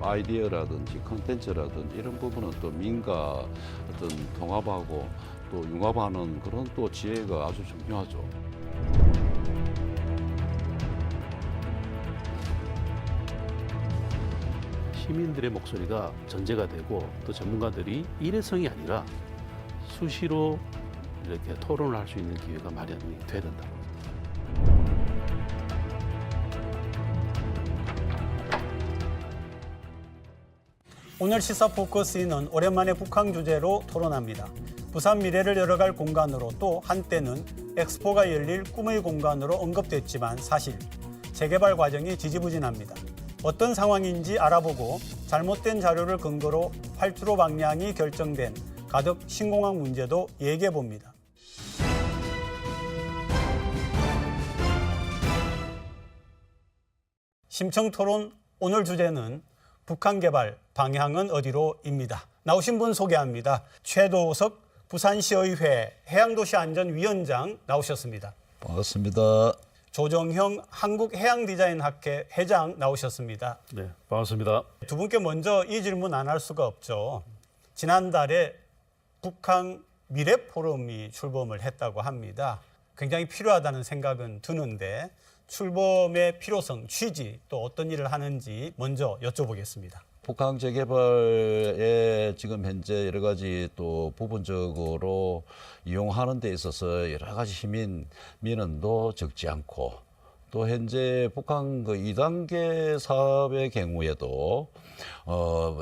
아이디어라든지 컨텐츠라든지 이런 부분은 또 민가 어떤 통합하고 또 융합하는 그런 또 지혜가 아주 중요하죠. 시민들의 목소리가 전제가 되고 또 전문가들이 일회성이 아니라 수시로 이렇게 토론을 할 수 있는 기회가 마련이 돼야 된다. 오늘 시사 포커스는 오랜만에 북한 주제로 토론합니다. 부산 미래를 열어갈 공간으로 또 한때는 엑스포가 열릴 꿈의 공간으로 언급됐지만 사실 재개발 과정이 지지부진합니다. 어떤 상황인지 알아보고 잘못된 자료를 근거로 활주로 방향이 결정된 가덕 신공항 문제도 얘기해 봅니다. 심층토론 오늘 주제는 북한 개발 방향은 어디로입니다. 나오신 분 소개합니다. 최도석 부산시의회 해양도시안전위원장 나오셨습니다. 반갑습니다. 조정형 한국해양디자인학회 회장 나오셨습니다. 네, 반갑습니다. 두 분께 먼저 이 질문 안 할 수가 없죠. 지난달에 북한 미래 포럼이 출범을 했다고 합니다. 굉장히 필요하다는 생각은 드는데 출범의 필요성, 취지 또 어떤 일을 하는지 먼저 여쭤보겠습니다. 북한 재개발에 지금 현재 여러 가지 또 부분적으로 이용하는 데 있어서 여러 가지 민원도 적지 않고 또 현재 북한 그 2단계 사업의 경우에도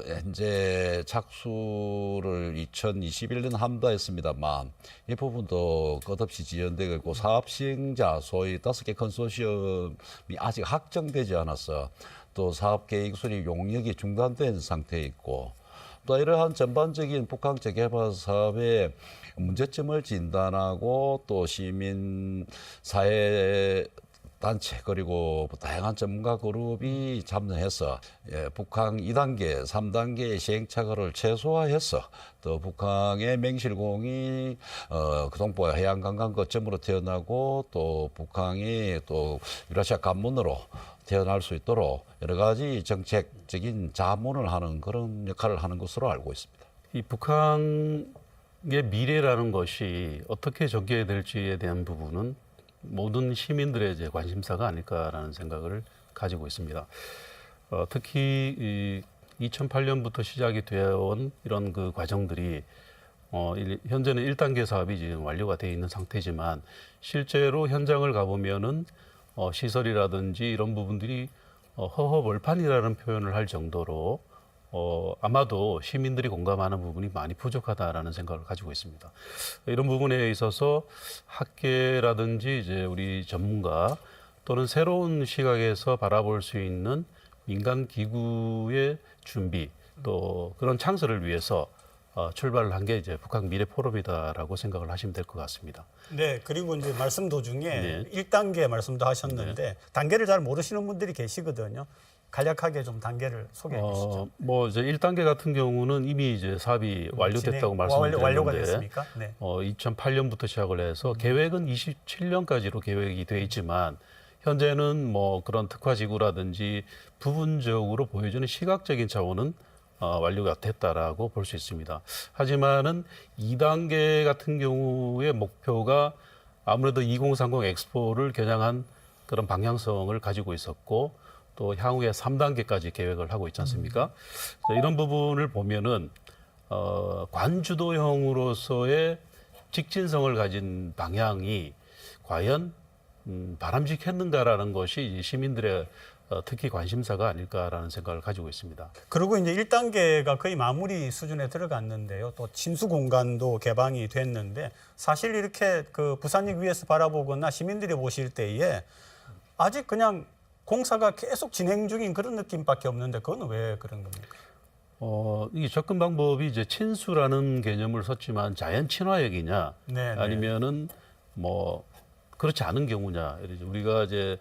현재 착수를 2021년 한다 했습니다만 이 부분도 끝없이 지연되고 있고 사업 시행자 소위 5개 컨소시엄이 아직 확정되지 않아서 또 사업 계획 수립 용역이 중단된 상태에 있고 또 이러한 전반적인 북한 재개발 사업의 문제점을 진단하고 또 시민 사회 단체 그리고 다양한 전문가 그룹이 참여해서 북한 2단계, 3단계 시행착오를 최소화해서 또 북한의 맹실공이 동북아 해양관광 거점으로 태어나고 또 북한이 또 유라시아 관문으로 태어날 수 있도록 여러 가지 정책적인 자문을 하는 그런 역할을 하는 것으로 알고 있습니다. 이 북한의 미래라는 것이 어떻게 전개될지에 대한 부분은 모든 시민들의 이제 관심사가 아닐까라는 생각을 가지고 있습니다. 특히 2008년부터 시작이 되어온 이런 그 과정들이 현재는 1단계 사업이 지금 완료가 되어 있는 상태지만 실제로 현장을 가보면은 시설이라든지 이런 부분들이 허허벌판이라는 표현을 할 정도로 아마도 시민들이 공감하는 부분이 많이 부족하다라는 생각을 가지고 있습니다. 이런 부분에 있어서 학계라든지 이제 우리 전문가 또는 새로운 시각에서 바라볼 수 있는 민간 기구의 준비 또 그런 창설을 위해서 출발을 한 게 이제 북한 미래 포럼이다라고 생각을 하시면 될 것 같습니다. 네, 그리고 이제 말씀 도중에 네. 1단계 말씀도 하셨는데 단계를 잘 모르시는 분들이 계시거든요. 간략하게 좀 단계를 소개해 주시죠. 뭐 이제 1단계 같은 경우는 이미 이제 사업이 완료됐다고 완료가 말씀드렸는데 됐습니까? 네. 2008년부터 시작을 해서 계획은 27년까지로 계획이 돼 있지만 현재는 뭐 그런 특화 지구라든지 부분적으로 보여주는 시각적인 차원은 완료가 됐다라고 볼 수 있습니다. 하지만은 2단계 같은 경우의 목표가 아무래도 2030 엑스포를 겨냥한 그런 방향성을 가지고 있었고 또 향후에 3단계까지 계획을 하고 있지 않습니까? 이런 부분을 보면은 관주도형으로서의 직진성을 가진 방향이 과연 바람직했는가라는 것이 시민들의 특히 관심사가 아닐까라는 생각을 가지고 있습니다. 그리고 이제 1단계가 거의 마무리 수준에 들어갔는데요. 또 친수 공간도 개방이 됐는데 사실 이렇게 그 부산역 위에서 바라보거나 시민들이 보실 때에 아직 그냥 공사가 계속 진행 중인 그런 느낌밖에 없는데 그건 왜 그런 겁니까? 이 접근 방법이 이제 친수라는 개념을 썼지만 자연 친화역이냐 아니면은 뭐 그렇지 않은 경우냐. 우리가 이제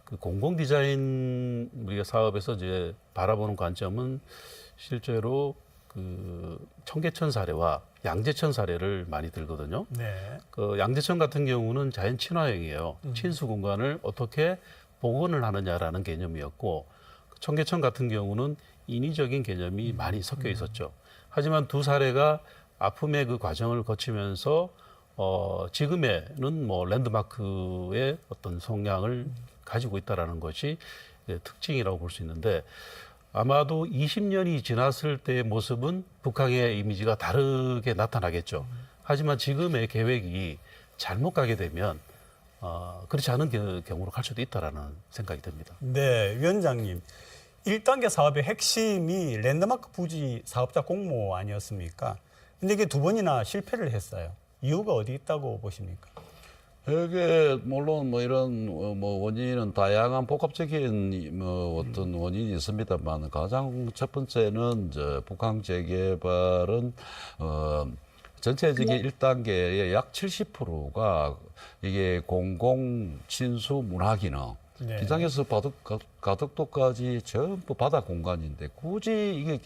그 공공 디자인 우리가 사업에서 이제 바라보는 관점은 실제로 그 청계천 사례와 양재천 사례를 많이 들거든요. 네. 그 양재천 같은 경우는 자연 친화형이에요. 친수 공간을 어떻게 복원을 하느냐라는 개념이었고 청계천 같은 경우는 인위적인 개념이 많이 섞여 있었죠. 하지만 두 사례가 아픔의 그 과정을 거치면서 지금에는 뭐 랜드마크의 어떤 성향을 가지고 있다라는 것이 특징이라고 볼 수 있는데 아마도 20년이 지났을 때의 모습은 북한의 이미지가 다르게 나타나겠죠. 하지만 지금의 계획이 잘못 가게 되면 그렇지 않은 경우로 갈 수도 있다라는 생각이 듭니다. 네, 위원장님. 1단계 사업의 핵심이 랜드마크 부지 사업자 공모 아니었습니까? 근데 이게 두 번이나 실패를 했어요. 이유가 어디 있다고 보십니까? 이게 물론 뭐 이런 뭐 원인은 다양한 복합적인 뭐 어떤 원인이 있습니다만 가장 첫 번째는 이제 북한 재개발은 전체적인 1단계의 약 70%가 이게 공공 친수 문화 기능 네. 기장에서 가덕도까지 전부 바다 공간인데 굳이 이게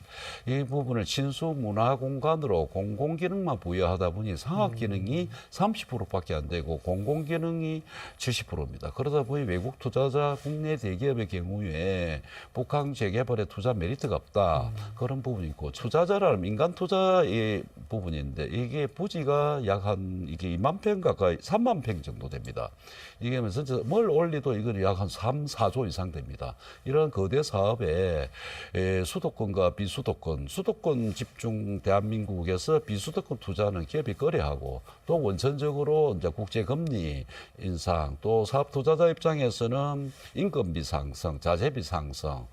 이 부분을 친수 문화 공간으로 공공 기능만 부여하다 보니 상업 기능이 30%밖에 안 되고 공공 기능이 70%입니다. 그러다 보니 외국 투자자 국내 대기업의 경우에 북한 재개발에 투자 메리트가 없다. 그런 부분이 있고 투자자라는 민간 투자의 부분인데 이게 부지가 약 한 이게 2만 평 가까이 3만 평 정도 됩니다. 이게 전체 뭘 올리도 이건 약 한 3, 4조 이상 됩니다. 이런 거대 사업에 수도권과 비수도권, 수도권 집중 대한민국에서 비수도권 투자는 기업이 꺼려하고 또 원천적으로 이제 국제 금리 인상, 또 사업 투자자 입장에서는 인건비 상승, 자재비 상승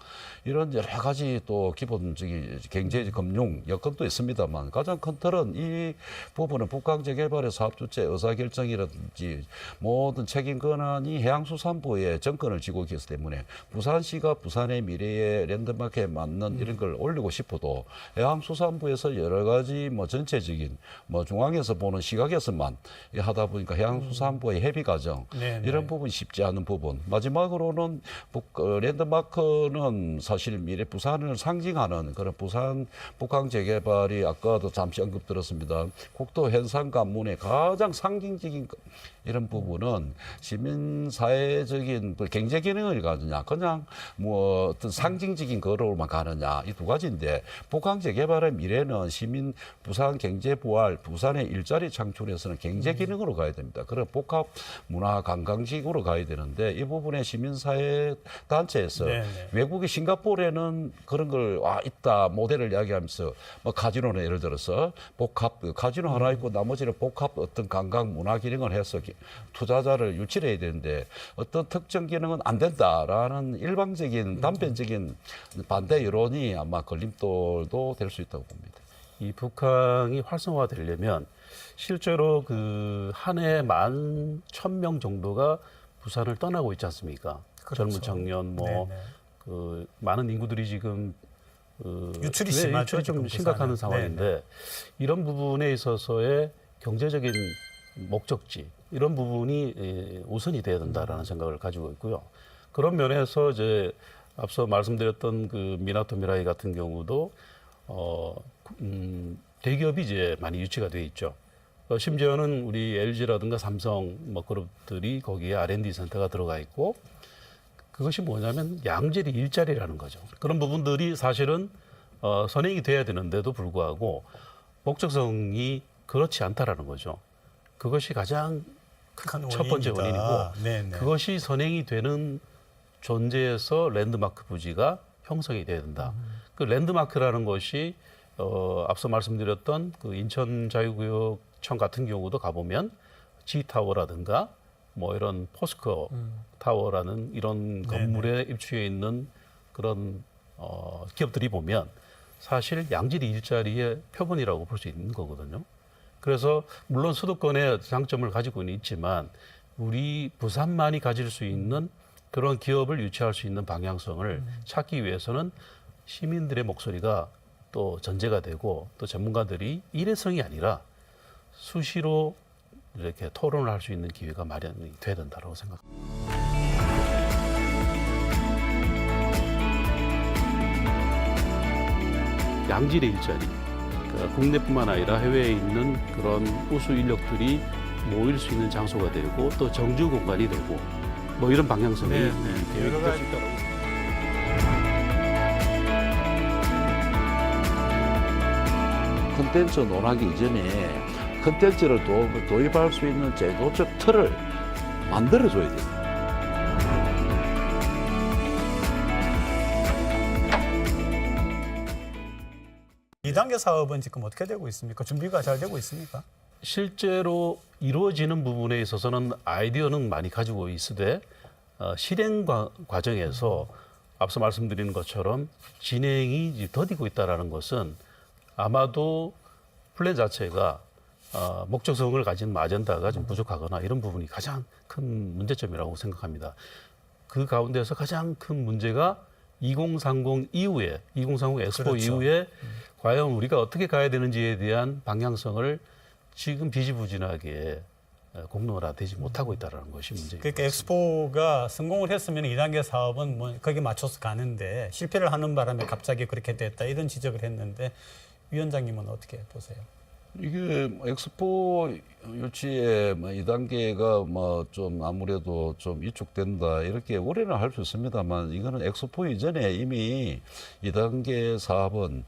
이런 여러 가지 또 기본적인 경제 금융 여건도 있습니다만 가장 큰 틀은 이 부분은 북한 재개발의 사업 주체 의사결정이라든지 모든 책임 권한이 해양수산부에 정권을 쥐고 있기 때문에 부산시가 부산의 미래의 랜드마크에 맞는 이런 걸 올리고 싶어도 해양수산부에서 여러 가지 뭐 전체적인 뭐 중앙에서 보는 시각에서만 하다 보니까 해양수산부의 협의 과정 이런 부분이 쉽지 않은 부분. 마지막으로는 랜드마크는 사실 미래 부산을 상징하는 그런 북한 재개발이 아까도 잠시 언급 들었습니다. 국도 현상 관문의 가장 상징적인 이런 부분은 시민사회적인 경제 기능을 가느냐, 그냥 뭐 어떤 상징적인 거로만 가느냐, 이 두 가지인데, 북한 재개발의 미래는 시민, 부산 경제 부활, 부산의 일자리 창출에서는 경제 기능으로 가야 됩니다. 그런 복합 문화 관광식으로 가야 되는데, 이 부분에 시민사회 단체에서 외국의 싱가포르에는 그런 걸 있다, 모델을 이야기하면서, 뭐 카지노는 예를 들어서 복합, 카지노 하나 있고 나머지는 복합 어떤 관광 문화 기능을 해서 투자자를 유치해야 되는데 어떤 특정 기능은 안 된다라는 일방적인 단편적인 반대 여론이 아마 걸림돌도 될 수 있다고 봅니다. 이 북한이 활성화되려면 실제로 그 한 해 11,000명 정도가 부산을 떠나고 있지 않습니까? 그렇죠. 젊은 청년 그 많은 인구들이 지금 유출이 심하죠. 유출이 좀 심각한 상황인데 이런 부분에 있어서의 경제적인 목적지 이런 부분이 우선이 돼야 된다라는 생각을 가지고 있고요. 그런 면에서 이제 앞서 말씀드렸던 그 미나토 미라이 같은 경우도 대기업이 이제 많이 유치가 돼 있죠. 심지어는 우리 LG라든가 삼성 뭐 그룹들이 거기에 R&D 센터가 들어가 있고 그것이 뭐냐면 양질의 일자리라는 거죠. 그런 부분들이 사실은 선행이 돼야 되는데도 불구하고 목적성이 그렇지 않다라는 거죠. 그것이 가장 첫 번째 원인이고 그것이 선행이 되는 존재에서 랜드마크 부지가 형성이 돼야 된다. 그 랜드마크라는 것이 앞서 말씀드렸던 그 인천자유구역청 같은 경우도 가보면 G타워라든가 뭐 이런 포스코 타워라는 이런 건물에 입주해 있는 그런 기업들이 보면 사실 양질의 일자리의 표본이라고 볼 수 있는 거거든요. 그래서 물론 수도권의 장점을 가지고는 있지만 우리 부산만이 가질 수 있는 그런 기업을 유치할 수 있는 방향성을 찾기 위해서는 시민들의 목소리가 또 전제가 되고 또 전문가들이 일회성이 아니라 수시로 이렇게 토론을 할 수 있는 기회가 마련이 돼야 된다고 생각합니다. 양질의 일자리, 그러니까 국내뿐만 아니라 해외에 있는 그런 우수 인력들이 모일 수 있는 장소가 되고 또 정주 공간이 되고 뭐 이런 방향성이 계획이 될 수 있다고. 콘텐츠 논하기 이전에 콘텐츠를 도입할 수 있는 제도적 틀을 만들어줘야 됩니다. 2단계 사업은 지금 어떻게 되고 있습니까? 준비가 잘 되고 있습니까? 실제로 이루어지는 부분에 있어서는 아이디어는 많이 가지고 있으되 실행 과정에서 앞서 말씀드린 것처럼 진행이 이제 더디고 있다는 것은 아마도 플랜 자체가 목적성을 가진 아젠다가 좀 부족하거나 이런 부분이 가장 큰 문제점이라고 생각합니다. 그 가운데서 가장 큰 문제가 2030 이후에 2030 엑스포 그렇죠. 이후에 과연 우리가 어떻게 가야 되는지에 대한 방향성을 지금 비지부진하게 공론화되지 못하고 있다는 것이 문제입니다. 그러니까 엑스포가 성공을 했으면 2단계 사업은 뭐 거기에 맞춰서 가는데 실패를 하는 바람에 갑자기 그렇게 됐다 이런 지적을 했는데 위원장님은 어떻게 보세요? 이게 엑스포 유치에 2단계가 좀 아무래도 좀 위축된다 이렇게 우려는 할 수 있습니다만 이거는 엑스포 이전에 이미 2단계 사업은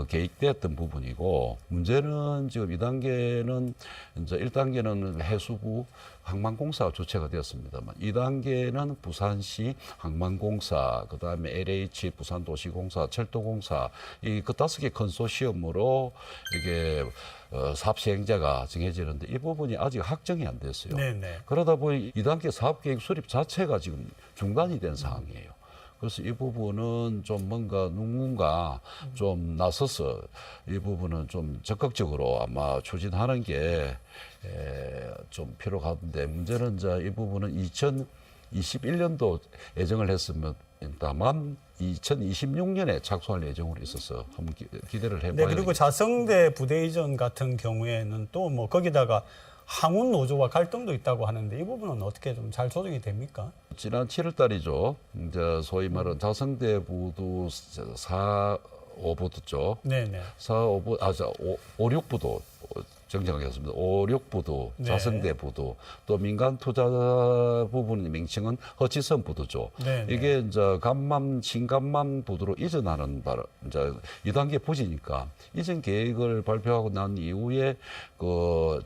계획되었던 부분이고 문제는 지금 2단계는 이제 1단계는 해수부 항만공사가 주체가 되었습니다만 2단계는 부산시 항만공사, 그다음에 LH 부산도시공사, 철도공사 이 그 5개 컨소시엄으로 이게 사업 시행자가 정해지는데 이 부분이 아직 확정이 안 됐어요. 네네. 그러다 보니 2단계 사업계획 수립 자체가 지금 중단이 된 상황이에요. 그래서 이 부분은 좀 뭔가 누군가 좀 나서서 이 부분은 좀 적극적으로 아마 추진하는 게 좀 필요한데 문제는 이제 이 부분은 2021년도 예정을 했으면 다만 2026년에 착수할 예정으로 있어서 한번 기대를 해봐야 네, 그리고 자성대 부대 이전 같은 경우에는 또 뭐 거기다가 항운 노조와 갈등도 있다고 하는데 이 부분은 어떻게 좀 잘 조정이 됩니까? 지난 7월 달이죠. 이제 소위 말하는 자성대 부두 4, 5부도죠. 네네. 4, 5부, 5, 6부도 정정하겠습니다. 5, 6부도, 네. 자성대 부도, 또 민간 투자 부분 명칭은 허치선 부도죠. 네, 네. 이게 이제 간만, 신간만 부도로 이전하는 이제 2단계 부지니까 이전 계획을 발표하고 난 이후에 그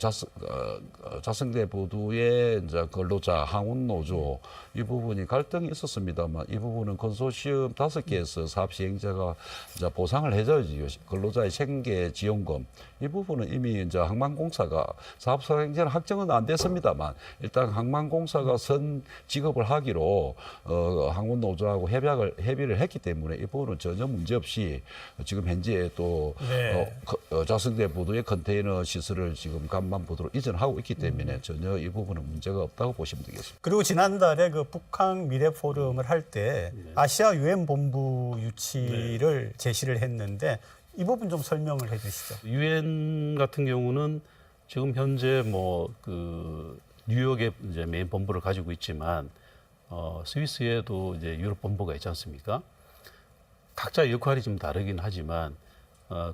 자성대 부두의 이제 근로자, 항운 노조 이 부분이 갈등이 있었습니다만 이 부분은 컨소시엄 5개에서 사업 시행자가 이제 보상을 해줘야지 근로자의 생계 지원금 이 부분은 이미 이제 항만공사가 사업 시행자는 확정은 안 됐습니다만 일단 항만공사가 선 지급을 하기로 항운 노조하고 협의를 했기 때문에 이 부분은 전혀 문제 없이 지금 현재 또 네. 자성대 부두의 컨테이너 시설을 지금 간만 부두로 이전하고 있기 때문에 전혀 이 부분은 문제가 없다고 보시면 되겠습니다. 그리고 지난달에 그 북한 미래 포럼을 할 때 아시아 유엔 본부 유치를 제시를 했는데 이 부분 좀 설명을 해주시죠. 유엔 같은 경우는 지금 현재 뭐 그 뉴욕에 이제 메인 본부를 가지고 있지만 스위스에도 이제 유럽 본부가 있지 않습니까? 각자 역할이 좀 다르긴 하지만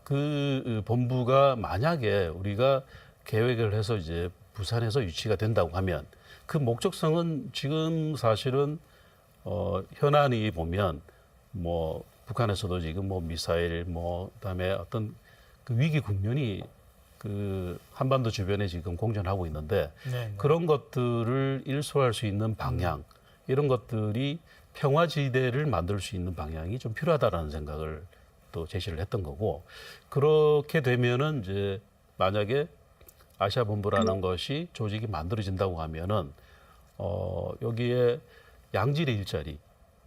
그 본부가 만약에 우리가 계획을 해서 이제 부산에서 유치가 된다고 하면 그 목적성은 지금 사실은 현안이 보면 뭐 북한에서도 지금 뭐 미사일 뭐 그다음에 어떤 그 위기 국면이 그 한반도 주변에 지금 공전하고 있는데 네. 그런 것들을 일소할 수 있는 방향 이런 것들이 평화지대를 만들 수 있는 방향이 좀 필요하다라는 생각을 또 제시를 했던 거고 그렇게 되면은 이제 만약에 아시아 본부라는 것이 조직이 만들어진다고 하면은 여기에 양질의 일자리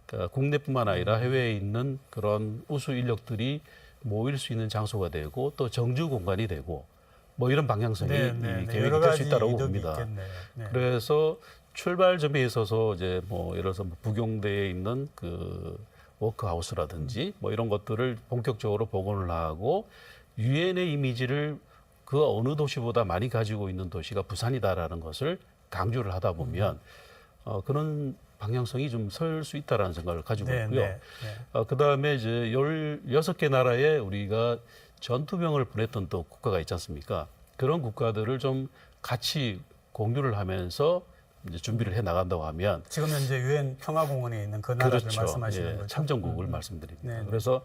그러니까 국내뿐만 아니라 해외에 있는 그런 우수 인력들이 모일 수 있는 장소가 되고 또 정주 공간이 되고 뭐 이런 방향성이 계획이 여러 될 수 가지 있다고 이득이 봅니다. 있겠네요. 네. 그래서 출발점에 있어서 이제 뭐 예를 들어서 부경대에 있는 그 워크하우스라든지 뭐 이런 것들을 본격적으로 복원을 하고 유엔의 이미지를 그 어느 도시보다 많이 가지고 있는 도시가 부산이다라는 것을 강조를 하다 보면 그런 방향성이 좀 설 수 있다라는 생각을 가지고 네, 있고요. 네, 네. 그다음에 이제 16개 나라에 우리가 전투병을 보냈던 또 국가가 있지 않습니까? 그런 국가들을 좀 같이 공유를 하면서 이제 준비를 해 나간다고 하면 지금 현재 유엔 평화공원에 있는 그 나라들 그렇죠. 말씀하시는 예, 거죠? 참전국을 말씀드립니다. 네, 네. 그래서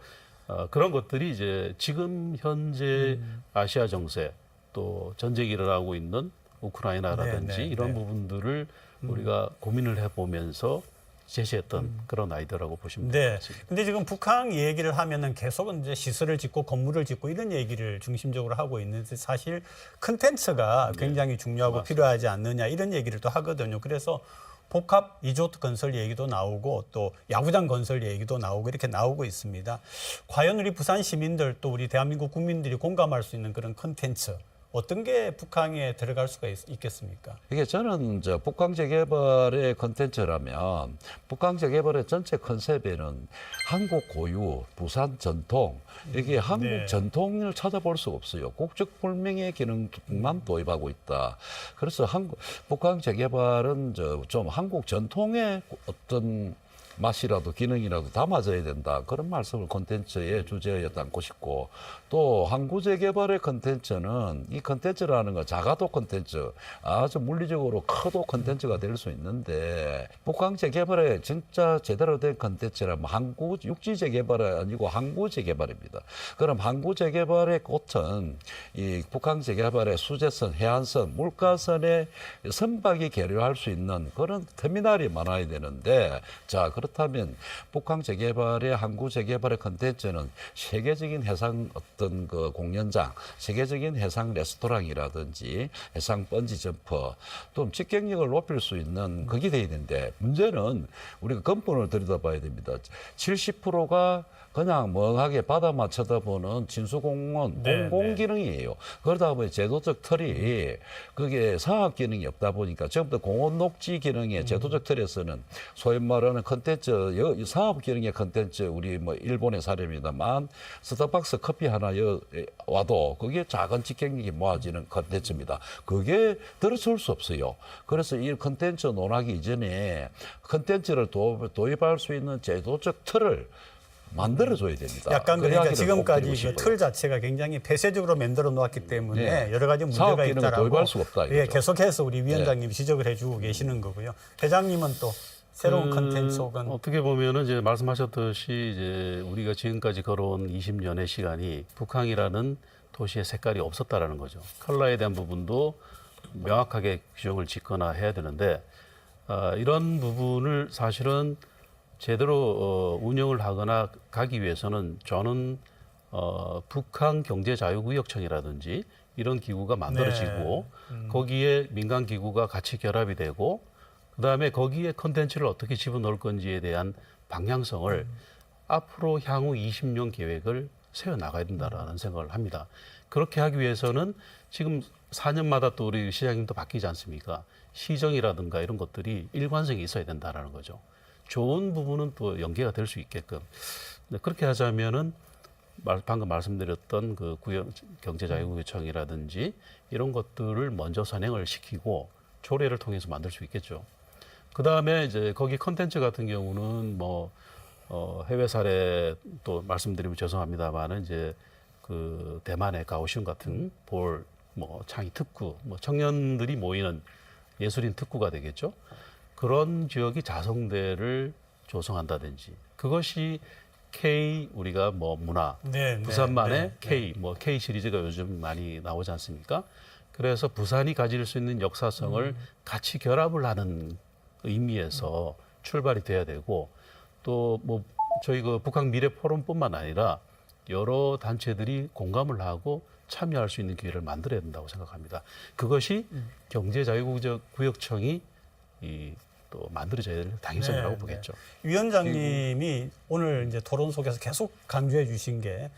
그런 것들이 이제 지금 현재 아시아 정세 또 전쟁이 일어나고 있는 우크라이나라든지 네, 네, 이런 네. 부분들을 우리가 고민을 해보면서 제시했던 그런 아이디어라고 보시면 될 것 네. 같습니다. 근데 지금 북한 얘기를 하면은 계속 이제 시설을 짓고 건물을 짓고 이런 얘기를 중심적으로 하고 있는데 사실 컨텐츠가 굉장히 중요하고 필요하지 않느냐 이런 얘기를 또 하거든요. 그래서 복합 리조트 건설 얘기도 나오고 또 야구장 건설 얘기도 나오고 이렇게 나오고 있습니다. 과연 우리 부산 시민들 또 우리 대한민국 국민들이 공감할 수 있는 그런 컨텐츠 어떤 게 북한에 들어갈 수가 있겠습니까? 이게 저는 북한 재개발의 컨텐츠라면 북한 재개발의 전체 컨셉에는 한국 고유, 부산 전통 이게 한국 네. 전통을 찾아볼 수 없어요. 국적 불명의 기능만 도입하고 있다. 그래서 북한 재개발은 좀 한국 전통의 어떤 맛이라도 기능이라도 담아져야 된다. 그런 말씀을 콘텐츠의 주제에 담고 싶고 또 항구 재개발의 콘텐츠는 이 콘텐츠라는 거 작아도 콘텐츠 아주 물리적으로 커도 콘텐츠가 될 수 있는데 북한 재개발의 진짜 제대로 된 콘텐츠라면 항구 육지 재개발이 아니고 항구 재개발입니다. 그럼 항구 재개발의 꽃은 이 북한 재개발의 수제선, 해안선, 물가선의 선박이 계류할 수 있는 그런 터미널이 많아야 되는데 자 그렇다면 북한 재개발의 항구 재개발의 컨텐츠는 세계적인 해상 어떤 그 공연장, 세계적인 해상 레스토랑이라든지 해상 번지 점프, 또 직경력을 높일 수 있는 그게 돼야 되는데 문제는 우리가 근본을 들여다봐야 됩니다. 70%가 그냥 멍하게 바다만 쳐다보는 진수공원 네, 공공 기능이에요. 그러다 보니 제도적 틀이 그게 상업 기능이 없다 보니까 전부 다 공원 녹지 기능의 제도적 틀에서는 소위 말하는 컨텐츠 상업 기능의 컨텐츠 우리 뭐 일본의 사례입니다만 스타벅스 커피 하나 와도 그게 작은 직경력이 모아지는 컨텐츠입니다. 그게 들어설 수 없어요. 그래서 이 컨텐츠 논하기 이전에 컨텐츠를 도입할 수 있는 제도적 틀을 만들어줘야 됩니다. 약간 그 그러니까 이야기를 꼭 지금까지 드리고 그 싶어요. 틀 자체가 굉장히 폐쇄적으로 만들어 놓았기 때문에 네. 여러 가지 사업 문제가 기능을 있다라고 도입할 수가 없다, 예, 이거죠. 계속해서 우리 위원장님이 지적을 해주고 계시는 거고요. 회장님은 또 새로운 컨텐츠 혹은 어떻게 보면은 이제 말씀하셨듯이 이제 우리가 지금까지 걸어온 20년의 시간이 북한이라는 도시의 색깔이 없었다라는 거죠. 컬러에 대한 부분도 명확하게 규정을 짓거나 해야 되는데 이런 부분을 사실은 제대로 운영을 하거나 가기 위해서는 저는 북한 경제자유구역청이라든지 이런 기구가 만들어지고 거기에 민간 기구가 같이 결합이 되고 그다음에 거기에 컨텐츠를 어떻게 집어넣을 건지에 대한 방향성을 앞으로 향후 20년 계획을 세워나가야 된다라는 생각을 합니다. 그렇게 하기 위해서는 지금 4년마다 또 우리 시장님도 바뀌지 않습니까? 시정이라든가 이런 것들이 일관성이 있어야 된다라는 거죠. 좋은 부분은 또 연계가 될 수 있게끔. 그렇게 하자면은 방금 말씀드렸던 그 경제자유구청이라든지 이런 것들을 먼저 선행을 시키고 조례를 통해서 만들 수 있겠죠. 그 다음에 이제 거기 컨텐츠 같은 경우는 뭐 해외 사례 또 말씀드리면 죄송합니다만은 이제 그 대만의 가오슝 같은 뭐 창의 특구, 뭐 청년들이 모이는 예술인 특구가 되겠죠. 그런 지역이 자성대를 조성한다든지 그것이 K 우리가 뭐 문화 네, 부산만의 네, 네, K 뭐 K 시리즈가 요즘 많이 나오지 않습니까? 그래서 부산이 가질 수 있는 역사성을 같이 결합을 하는 의미에서 출발이 돼야 되고 또 뭐 저희 그 북한 미래 포럼뿐만 아니라 여러 단체들이 공감을 하고 참여할 수 있는 기회를 만들어야 된다고 생각합니다. 그것이 경제자유구역청이 또 만들어져야 될 당위성이라고 보겠죠. 위원장님이 오늘 이제 토론 속에서 계속 강조해 주신 게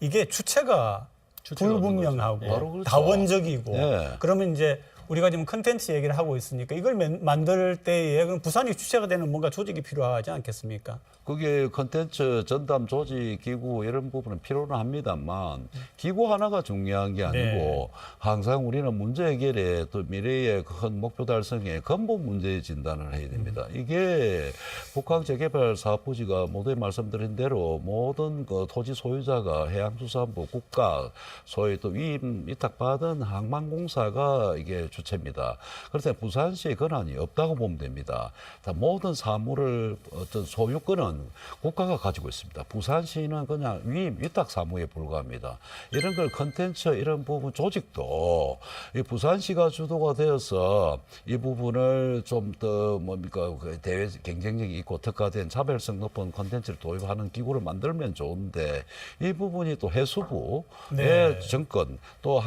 이게 주체가 불분명하고 바로 그렇죠. 다원적이고 네. 그러면 이제 우리가 지금 컨텐츠 얘기를 하고 있으니까 이걸 만들 때에 그럼 부산이 주체가 되는 뭔가 조직이 필요하지 않겠습니까? 그게 컨텐츠 전담 조직 기구 이런 부분은 필요는 합니다만 기구 하나가 중요한 게 아니고 네. 항상 우리는 문제 해결에 또 미래의 큰 목표 달성에 근본 문제의 진단을 해야 됩니다. 이게 북한 재개발 사업부지가 모두 말씀드린 대로 모든 그 토지 소유자가 해양수산부 국가 소위 또 위임 위탁받은 항만공사가 이게 주체입니다. 그래서 부산시의 권한이 없다고 보면 됩니다. 다 모든 사무를 어떤 소유권은 국가가 가지고 있습니다. 부산시는 그냥 위탁 사무에 불과합니다. 이런 걸 컨텐츠 이런 부분 조직도 이 부산시가 주도가 되어서 이 부분을 좀 더 뭡니까 그 대외 경쟁력이 있고 특화된 차별성 높은 컨텐츠를 도입하는 기구를 만들면 좋은데 이 부분이 또 해수부의 네. 정권 또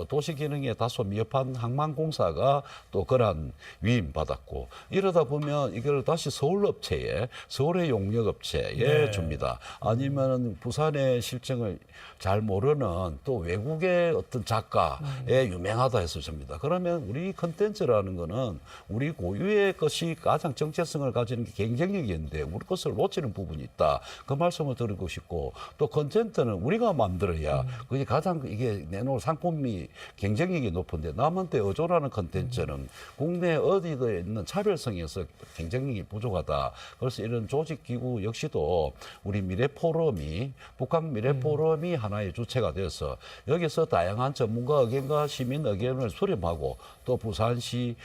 도시기능에 다소 미흡한 항만공사가 또 그런 위임받았고 이러다 보면 이걸 다시 서울업체에 서울의 용역업체에 네. 줍니다. 아니면 부산의 실정을 잘 모르는 또 외국의 어떤 작가에 유명하다 해서 줍니다. 그러면 우리 컨텐츠라는 거는 우리 고유의 것이 가장 정체성을 가지는 게 경쟁력이 있는데 우리 것을 놓치는 부분이 있다. 그 말씀을 드리고 싶고 또 컨텐츠는 우리가 만들어야 그게 가장 이게 내놓을 상품이 경쟁력이 높은데 남한테 의존하는 컨텐츠는 국내 어디에 있는 차별성에서 경쟁력이 부족하다. 그래서 이런 조직기구 역시도 우리 미래포럼이 북한 미래포럼이 하나의 주체가 되어서 여기서 다양한 전문가 의견과 시민 의견을 수렴하고 또 부산시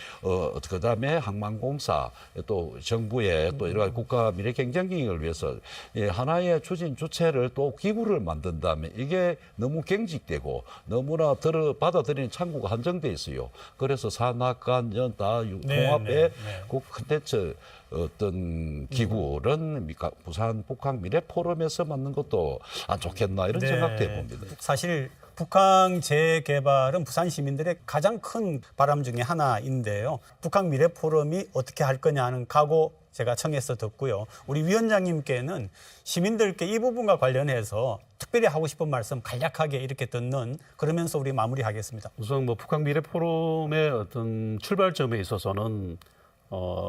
그다음에 항만공사 또 정부의 또 여러 가지 국가 미래 경쟁력을 위해서 하나의 추진 주체를 또 기구를 만든다면 이게 너무 경직되고 너무나 받아들이는 창구가 한정돼 있어요. 그래서 산학관 연다 통합의 국 콘텐츠 어떤 기구는 부산 북한 미래 포럼에서 만든 것도 안 좋겠나 이런 생각도 해봅니다. 사실 북한 재개발은 부산 시민들의 가장 큰 바람 중에 하나인데요. 북한 미래 포럼이 어떻게 할 거냐 하는 각오 제가 청해서 듣고요. 우리 위원장님께는 시민들께 이 부분과 관련해서 특별히 하고 싶은 말씀 간략하게 이렇게 듣는 그러면서 우리 마무리하겠습니다. 우선 뭐 북한 미래 포럼의 어떤 출발점에 있어서는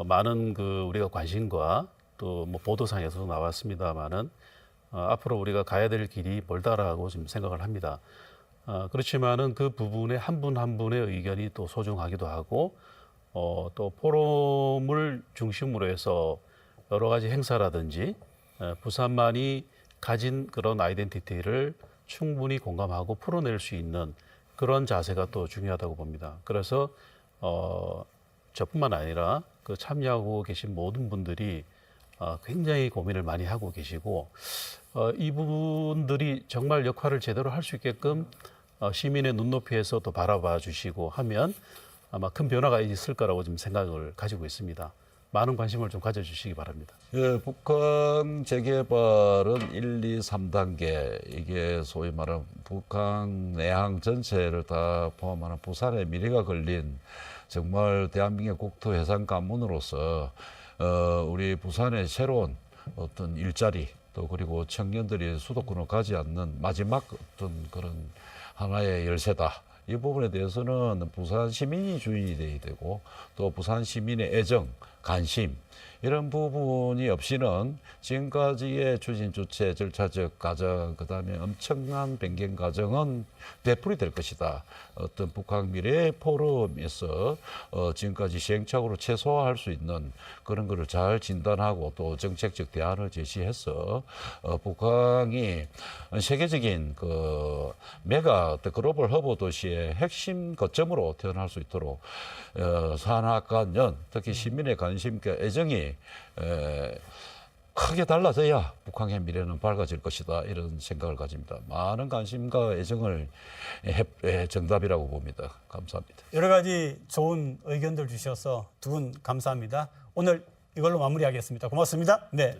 많은 그 우리가 관심과 또 뭐 보도상에서도 나왔습니다만은 앞으로 우리가 가야 될 길이 멀다라고 지금 생각을 합니다. 그렇지만은 그 부분에 한 분 한 분의 의견이 또 소중하기도 하고 또 포럼을 중심으로 해서 여러 가지 행사라든지 부산만이 가진 그런 아이덴티티를 충분히 공감하고 풀어낼 수 있는 그런 자세가 또 중요하다고 봅니다. 그래서 저뿐만 아니라 그 참여하고 계신 모든 분들이 굉장히 고민을 많이 하고 계시고 이 부분들이 정말 역할을 제대로 할 수 있게끔 시민의 눈높이에서 또 바라봐 주시고 하면 아마 큰 변화가 있을 거라고 좀 생각을 가지고 있습니다. 많은 관심을 좀 가져주시기 바랍니다. 예, 북한 재개발은 1, 2, 3단계 이게 소위 말하는 북한 내항 전체를 다 포함하는 부산의 미래가 걸린 정말 대한민국 국토 해상 관문으로서 우리 부산의 새로운 어떤 일자리 또 그리고 청년들이 수도권을 가지 않는 마지막 어떤 그런 하나의 열쇠다. 이 부분에 대해서는 부산 시민이 주인이 돼야 되고 또 부산 시민의 애정, 관심 이런 부분이 없이는 지금까지의 추진 주체 절차적 과정 그다음에 엄청난 변경 과정은 되풀이 될 것이다. 어떤 북한 미래 포럼에서 지금까지 시행착오를 최소화할 수 있는 그런 거를 잘 진단하고 또 정책적 대안을 제시해서 북한이 세계적인 그 메가 글로벌 허브 도시의 핵심 거점으로 태어날 수 있도록 산학과 연 특히 시민의 관심과 애정이 크게 달라져야 북한의 미래는 밝아질 것이다 이런 생각을 가집니다. 많은 관심과 애정을 정답이라고 봅니다. 감사합니다. 여러 가지 좋은 의견들 주셔서 두 분 감사합니다. 오늘 이걸로 마무리하겠습니다. 고맙습니다. 네.